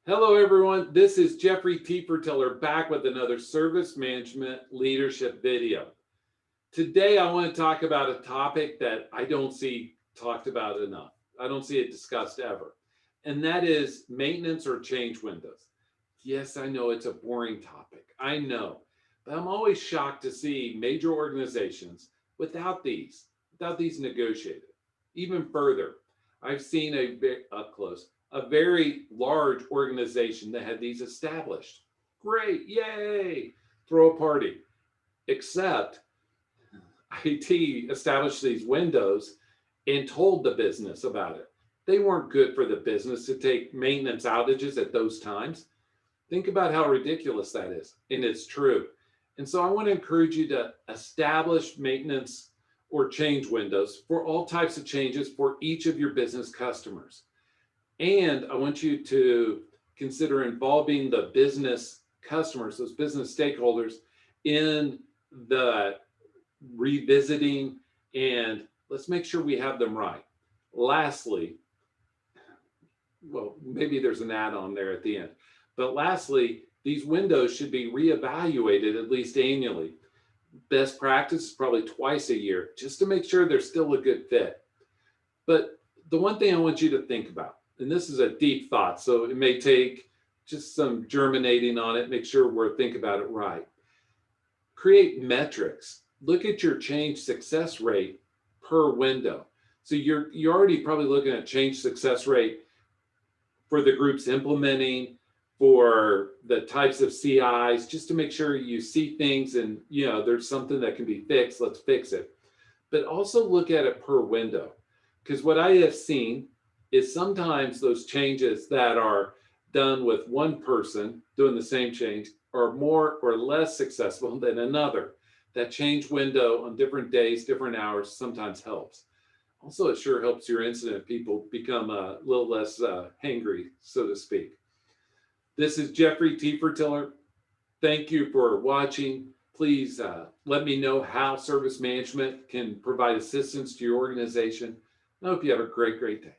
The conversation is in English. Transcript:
Hello, everyone. This is Jeffrey T. Fertiller back with another service management leadership video. Today, I want to talk about a topic that I don't see talked about enough. I don't see it discussed ever, and that is maintenance or change windows. Yes, I know it's a boring topic. I know, but I'm always shocked to see major organizations without these negotiated. Even further, I've seen up close a very large organization that had these established. Great, yay! Throw a party. Except IT established these windows and told the business about it. They weren't good for the business to take maintenance outages at those times. Think about how ridiculous that is. And it's true. And so I want to encourage you to establish maintenance or change windows for all types of changes for each of your business customers. And I want you to consider involving the business customers, those business stakeholders, in the revisiting, and let's make sure we have them right. Lastly, well, maybe there's an add-on there at the end. But lastly, these windows should be reevaluated at least annually. Best practice is probably twice a year, just to make sure they're still a good fit. But the one thing I want you to think about, and this is a deep thought, so it may take just some germinating on it, make sure we're thinking about it right. Create metrics. Look at your change success rate per window. So you're already probably looking at change success rate for the groups implementing, for the types of CIs, just to make sure you see things and there's something that can be fixed, let's fix it. But also look at it per window, because what I have seen is sometimes those changes that are done with one person doing the same change are more or less successful than another. That change window on different days, different hours sometimes helps. Also, it sure helps your incident people become a little less hangry, so to speak. This is Jeffrey T. Fertiller. Thank you for watching. Please let me know how service management can provide assistance to your organization. I hope you have a great day.